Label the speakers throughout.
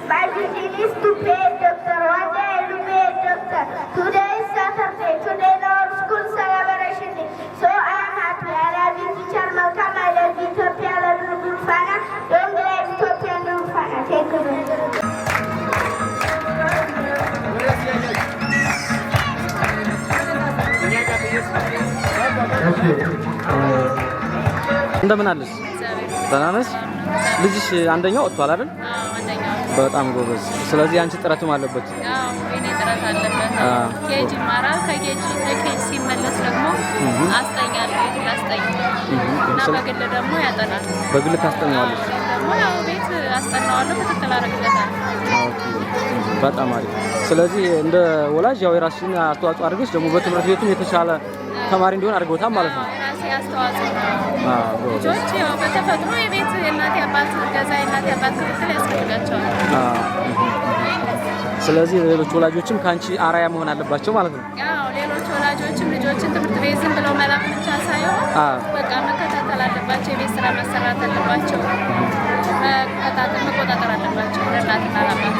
Speaker 1: My vision is to be a doctor. One day I will be a doctor. Today is Saturday. Today is our school celebration day. So I am happy. I love you, teacher Malcolm. I love you, Ethiopia. I love you, Nurfana. Don't let Ethiopia Nurfana. Thank you.
Speaker 2: እንደምን አለሽ? ደህና ነሽ? ልጅሽ አንደኛው ወጥቷል አይደል?
Speaker 3: አዎ አንደኛው።
Speaker 2: በጣም ጎበዝ። ስለዚህ አንቺ ጥረትም አለበት።
Speaker 3: አዎ እኔ ጥረት አለበት። ኬጂ ይማራል። ከኬጂ ሲመለስ ደግሞ አስጠኛለሁ። እና በግል ደግሞ ያጠናል።
Speaker 2: በግል ታስጠኛዋለሽ?
Speaker 3: ደግሞ ያው ቤት አስጠናዋለሁ፣ ክትትል አደርግለታለሁ።
Speaker 2: በጣም አሪፍ። ስለዚህ እንደ ወላጅ ያው የራስሽን አስተዋጽኦ አድርገሽ ደግሞ በትምህርት ቤቱም የተሻለ ተማሪ እንዲሆን አድርገውታል ማለት ነው።
Speaker 3: የራሴ አስተዋጽኦ ነው። ልጆች ያው በተፈጥሮ የቤት የእናት አባት ገዛ የእናት አባት ክትትል ያስፈልጋቸዋል።
Speaker 2: ስለዚህ ሌሎች ወላጆችም ከአንቺ አራያ መሆን አለባቸው ማለት ነው።
Speaker 3: ያው ሌሎች ወላጆችም ልጆችን ትምህርት ቤት ዝም ብለው መላክ ብቻ ሳይሆን በቃ መከታተል አለባቸው። የቤት ስራ መሰራት አለባቸው። መቆጣጠር አለባቸው ለእናትና ለአባት።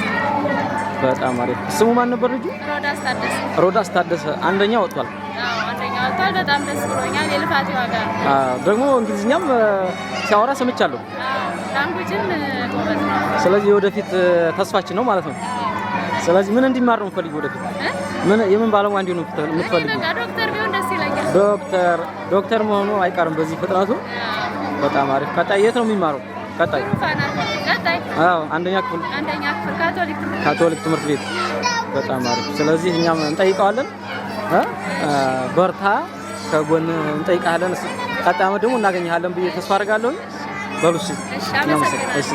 Speaker 2: በጣም አሪፍ። ስሙ ማን ነበር ልጁ?
Speaker 3: ሮዳስ ታደሰ።
Speaker 2: ሮዳስ ታደሰ አንደኛ ወጥቷል።
Speaker 3: አዎ አንደኛ ወጥቷል። በጣም ደስ ብሎኛል። የልፋት ዋጋ
Speaker 2: ደግሞ እንግሊዝኛም ሲያወራ ሰምቻለሁ።
Speaker 3: ላንጉጅም ጎበዝ ነው።
Speaker 2: ስለዚህ የወደፊት ተስፋችን ነው ማለት ነው። ስለዚህ ምን እንዲማር ነው የምትፈልጊው ወደፊት? የምን ባለሙያ እንዲሆን ነው የምትፈልጊው?
Speaker 3: ዶክተር ቢሆን ደስ ይለኛል።
Speaker 2: ዶክተር መሆኑ አይቀርም በዚህ ፍጥነቱ። በጣም አሪፍ። ቀጣይ የት ነው የሚማረው? ቀጣይ አንደኛ ክፍል ካቶሊክ ትምህርት ቤት። በጣም አሪፍ። ስለዚህ እኛም እንጠይቀዋለን። በርታ፣ ከጎን እንጠይቃለን። ቀጣይ ዓመት ደግሞ እናገኘሃለን ብዬ ተስፋ አደርጋለሁ። በሉ እሺ።